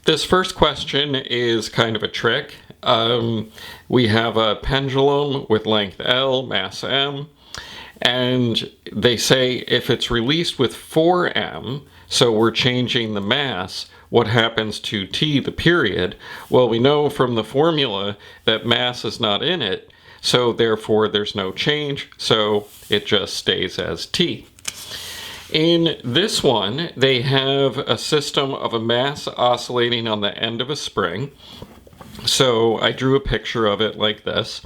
This first question is kind of a trick. We have a pendulum with length L, mass m, and they say if it's released with 4m, so we're changing the mass, what happens to t, the period? Well, we know from the formula that mass is not in it, so therefore there's no change, so it just stays as t. In this one, they have a system of a mass oscillating on the end of a spring. So I drew a picture of it like this.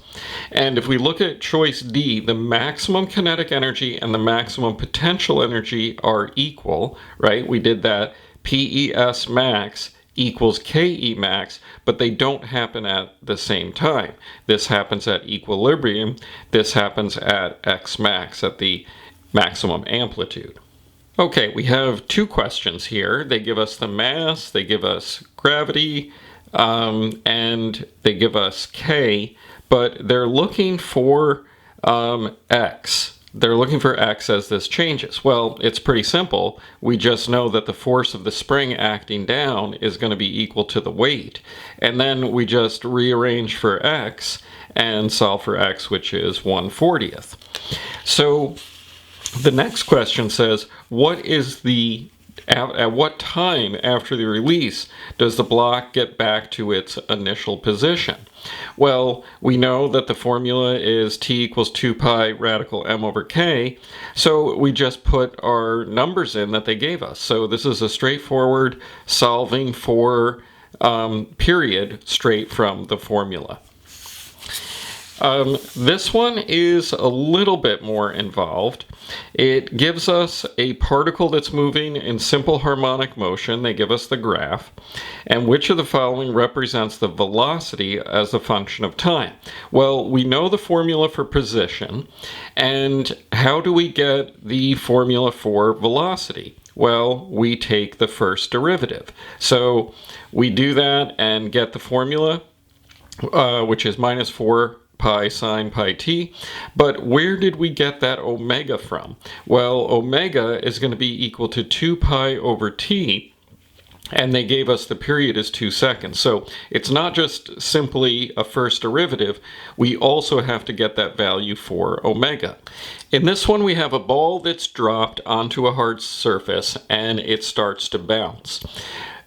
And if we look at choice D, the maximum kinetic energy and the maximum potential energy are equal, right? We did that PES max equals KE max, but they don't happen at the same time. This happens at equilibrium. This happens at X max, at the maximum amplitude. Okay, we have two questions here. They give us the mass, they give us gravity, and they give us K, but they're looking for X. They're looking for X as this changes. Well, it's pretty simple. We just know that the force of the spring acting down is going to be equal to the weight. And then we just rearrange for X and solve for X, which is 1/40th. So the next question says, at what time after the release does the block get back to its initial position? Well, we know that the formula is T equals 2 pi radical m over K, so we just put our numbers in that they gave us. So this is a straightforward solving for period straight from the formula. This one is a little bit more involved. It gives us a particle that's moving in simple harmonic motion. They give us the graph. And which of the following represents the velocity as a function of time? Well, we know the formula for position. And how do we get the formula for velocity? Well, we take the first derivative. So we do that and get the formula, which is minus 4 pi sine pi t. But where did we get that omega from? Well, omega is going to be equal to 2 pi over t, and they gave us the period as 2 seconds. So it's not just simply a first derivative, we also have to get that value for omega. In this one, we have a ball that's dropped onto a hard surface and it starts to bounce.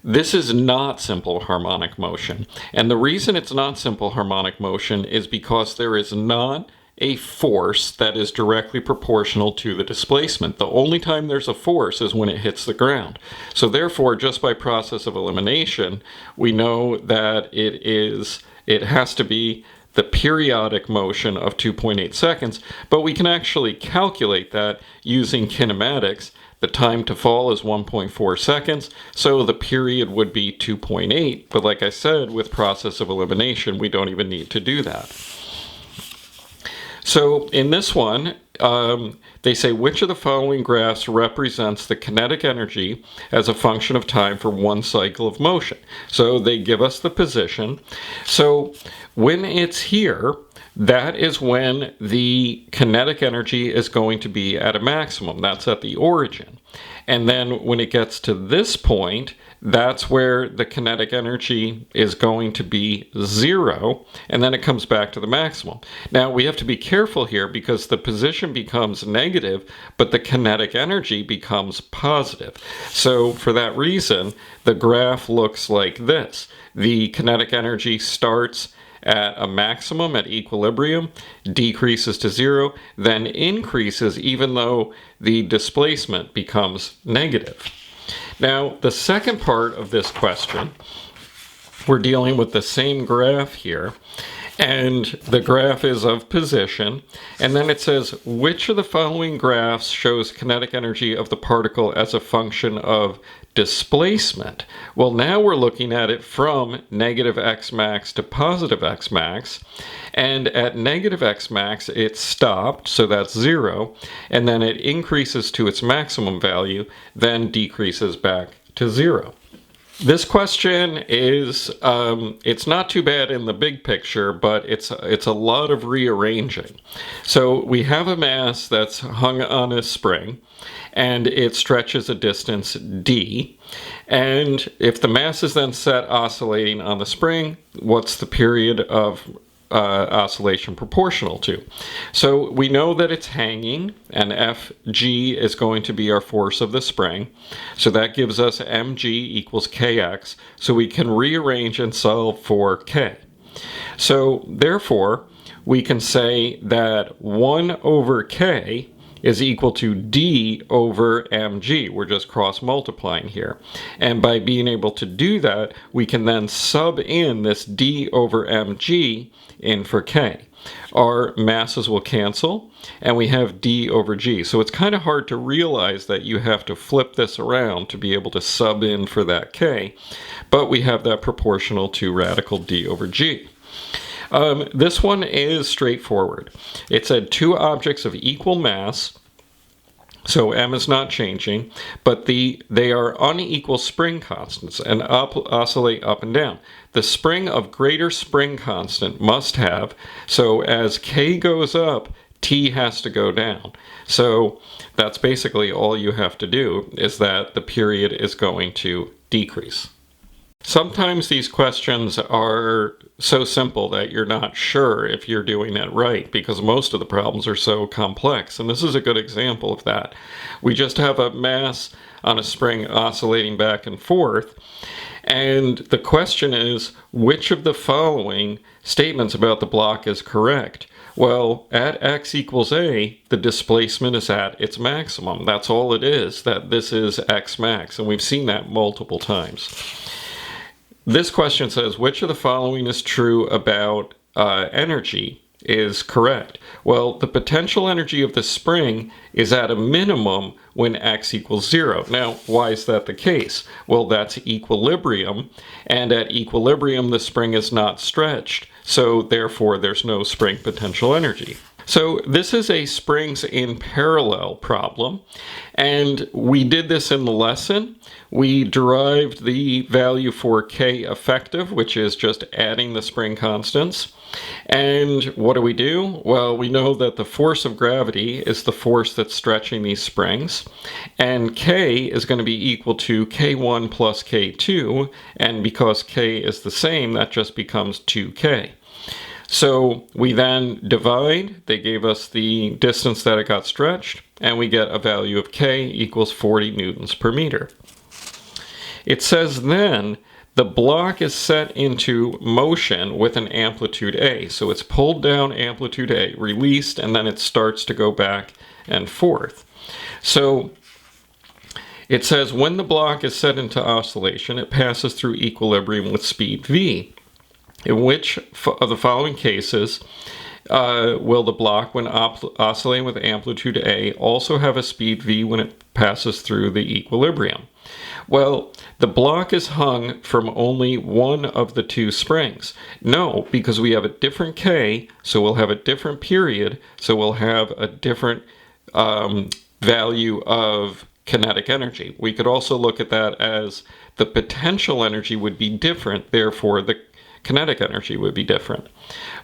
This is not simple harmonic motion. And the reason it's not simple harmonic motion is because there is not a force that is directly proportional to the displacement. The only time there's a force is when it hits the ground. So therefore, just by process of elimination, we know that it has to be the periodic motion of 2.8 seconds, but we can actually calculate that using kinematics. The time to fall is 1.4 seconds, so the period would be 2.8, but like I said, with process of elimination, we don't even need to do that. So in this one, they say which of the following graphs represents the kinetic energy as a function of time for one cycle of motion. So they give us the position. So when it's here, that is when the kinetic energy is going to be at a maximum. That's at the origin. And then when it gets to this point, that's where the kinetic energy is going to be 0, and then it comes back to the maximum. Now, we have to be careful here because the position becomes negative, but the kinetic energy becomes positive. So for that reason, the graph looks like this. The kinetic energy starts at a maximum at equilibrium, decreases to 0, then increases even though the displacement becomes negative. Now, the second part of this question, we're dealing with the same graph here, and the graph is of position, and then it says, which of the following graphs shows kinetic energy of the particle as a function of displacement? Well, now we're looking at it from negative x max to positive x max, and at negative x max it stopped, so that's 0, and then it increases to its maximum value, then decreases back to 0. This question is, it's not too bad in the big picture, but it's a lot of rearranging. So we have a mass that's hung on a spring, and it stretches a distance d. And if the mass is then set oscillating on the spring, what's the period of oscillation proportional to? So we know that it's hanging, and Fg is going to be our force of the spring. So that gives us mg equals kx. So we can rearrange and solve for k. So therefore, we can say that 1 over k is equal to d over mg. We're just cross multiplying here. And by being able to do that, we can then sub in this d over mg in for k. Our masses will cancel, and we have d over g. So it's kind of hard to realize that you have to flip this around to be able to sub in for that k, but we have that proportional to radical d over g. This one is straightforward. It said two objects of equal mass, so m is not changing, but they are unequal spring constants and oscillate up and down. The spring of greater spring constant must have, so as k goes up, t has to go down. So that's basically all you have to do, is that the period is going to decrease. Sometimes these questions are so simple that you're not sure if you're doing it right, because most of the problems are so complex, and this is a good example of that. We just have a mass on a spring oscillating back and forth, and the question is, which of the following statements about the block is correct? Well, at x equals a, the displacement is at its maximum. That's all it is, that this is x max, and we've seen that multiple times. This question says, which of the following is true about energy is correct? Well, the potential energy of the spring is at a minimum when x equals 0. Now, why is that the case? Well, that's equilibrium, and at equilibrium the spring is not stretched, so therefore there's no spring potential energy. So this is a springs in parallel problem, and we did this in the lesson. We derived the value for k effective, which is just adding the spring constants. And what do? Well, we know that the force of gravity is the force that's stretching these springs, and k is going to be equal to k1 plus k2, and because k is the same, that just becomes 2k. So we then divide, they gave us the distance that it got stretched, and we get a value of k equals 40 newtons per meter. It says then the block is set into motion with an amplitude a. So it's pulled down amplitude a, released, and then it starts to go back and forth. So it says when the block is set into oscillation, it passes through equilibrium with speed v. In which of the following cases will the block, when oscillating with amplitude a, also have a speed v when it passes through the equilibrium? Well, the block is hung from only one of the two springs. No, because we have a different k, so we'll have a different period, so we'll have a different value of kinetic energy. We could also look at that as the potential energy would be different, therefore the kinetic energy would be different.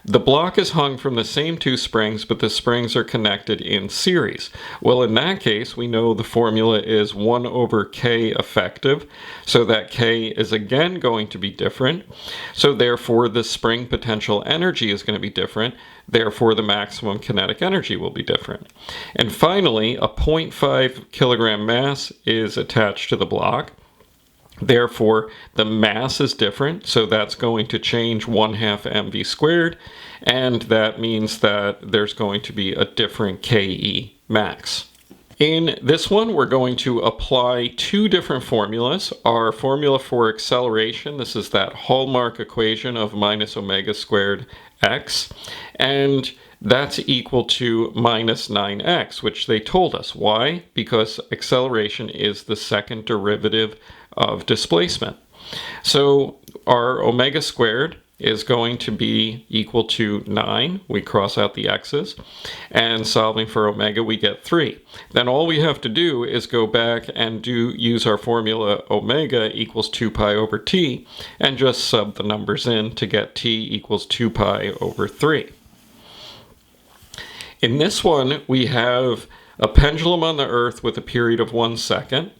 The block is hung from the same two springs, but the springs are connected in series. Well, in that case, we know the formula is 1 over k effective, so that k is again going to be different. So therefore, the spring potential energy is going to be different. Therefore, the maximum kinetic energy will be different. And finally, a 0.5 kilogram mass is attached to the block. Therefore, the mass is different, so that's going to change 1/2 mv squared, and that means that there's going to be a different ke max. In this one, we're going to apply two different formulas. Our formula for acceleration, this is that hallmark equation of minus omega squared x, and that's equal to minus 9x, which they told us. Why? Because acceleration is the second derivative of displacement. So our omega squared is going to be equal to 9. We cross out the x's, and solving for omega we get 3. Then all we have to do is go back and use our formula omega equals 2 pi over t, and just sub the numbers in to get t equals 2 pi over 3. In this one, we have a pendulum on the Earth with a period of 1 second,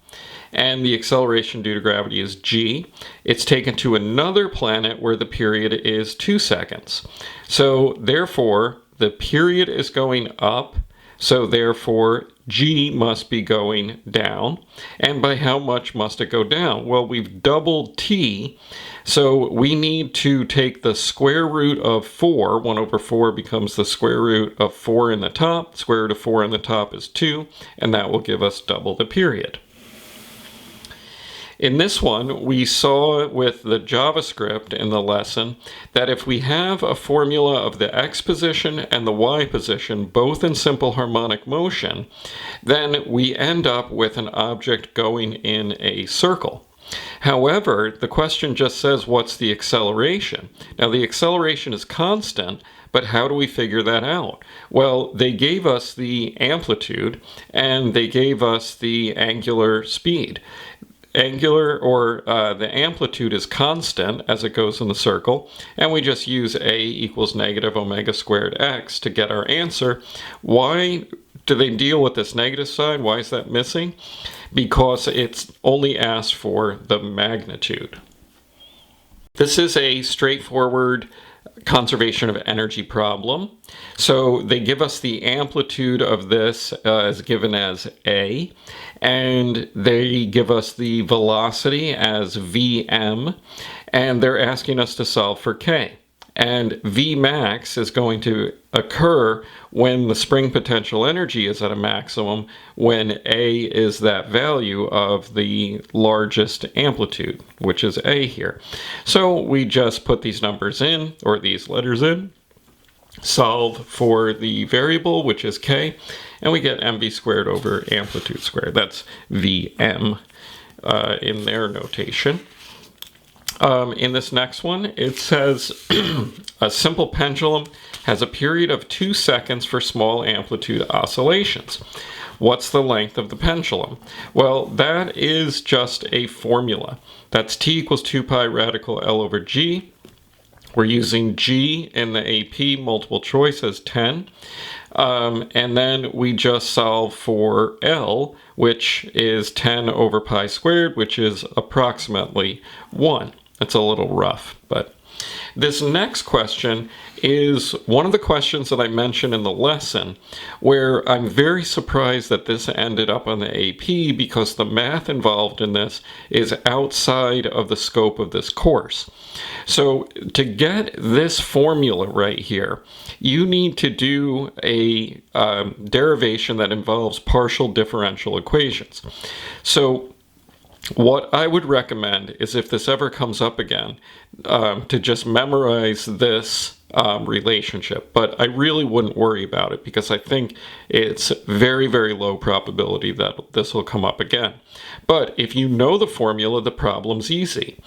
and the acceleration due to gravity is g. It's taken to another planet where the period is 2 seconds. So therefore, the period is going up, so therefore g must be going down. And by how much must it go down? Well, we've doubled t, so we need to take the square root of 4. 1 over 4 becomes the square root of 4 in the top. Square root of 4 in the top is 2, and that will give us double the period. In this one, we saw with the JavaScript in the lesson that if we have a formula of the x position and the y position both in simple harmonic motion, then we end up with an object going in a circle. However, the question just says what's the acceleration? Now the acceleration is constant, but how do we figure that out? Well, they gave us the amplitude and they gave us the angular speed. Angular, or the amplitude, is constant as it goes in the circle, and we just use a equals negative omega squared x to get our answer. Why do they deal with this negative side? Why is that missing? Because it's only asked for the magnitude. This is a straightforward conservation of energy problem. So they give us the amplitude of this as given as a, and they give us the velocity as vm, and they're asking us to solve for k. And Vmax is going to occur when the spring potential energy is at a maximum, when A is that value of the largest amplitude, which is A here. So we just put these numbers in, or these letters in, solve for the variable, which is K, and we get mv squared over amplitude squared. That's Vm in their notation. In this next one, it says a simple pendulum has a period of 2 seconds for small amplitude oscillations. What's the length of the pendulum? Well, that is just a formula. That's t equals 2 pi radical L over g. We're using g in the AP multiple choice as 10. And then we just solve for L, which is 10 over pi squared, which is approximately 1. It's a little rough, but this next question is one of the questions that I mentioned in the lesson, where I'm very surprised that this ended up on the AP because the math involved in this is outside of the scope of this course. So to get this formula right here, you need to do a derivation that involves partial differential equations. So what I would recommend is, if this ever comes up again, to just memorize this relationship. But I really wouldn't worry about it because I think it's very, very low probability that this will come up again. But if you know the formula, the problem's easy.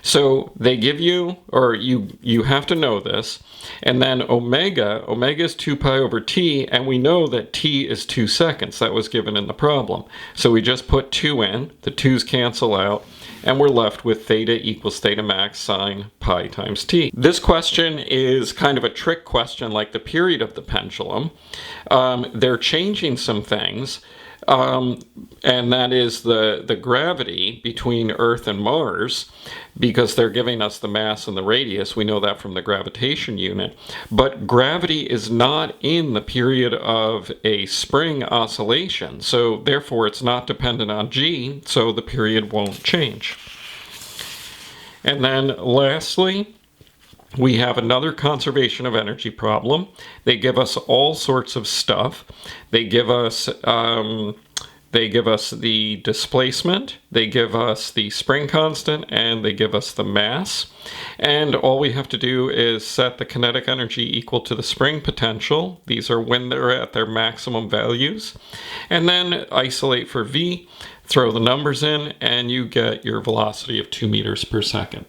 So they give you, or you have to know this, and then omega is 2 pi over t, and we know that t is 2 seconds. That was given in the problem. So we just put 2 in, the 2's cancel out, and we're left with theta equals theta max sine pi times t. This question is kind of a trick question like the period of the pendulum. They're changing some things, and that is the gravity between Earth and Mars, because they're giving us the mass and the radius. We know that from the gravitation unit. But gravity is not in the period of a spring oscillation, so therefore it's not dependent on g, so the period won't change. And then lastly, we have another conservation of energy problem. They give us all sorts of stuff. They give us the displacement, they give us the spring constant, and they give us the mass. And all we have to do is set the kinetic energy equal to the spring potential. These are when they're at their maximum values. And then isolate for V, throw the numbers in, and you get your velocity of 2 meters per second.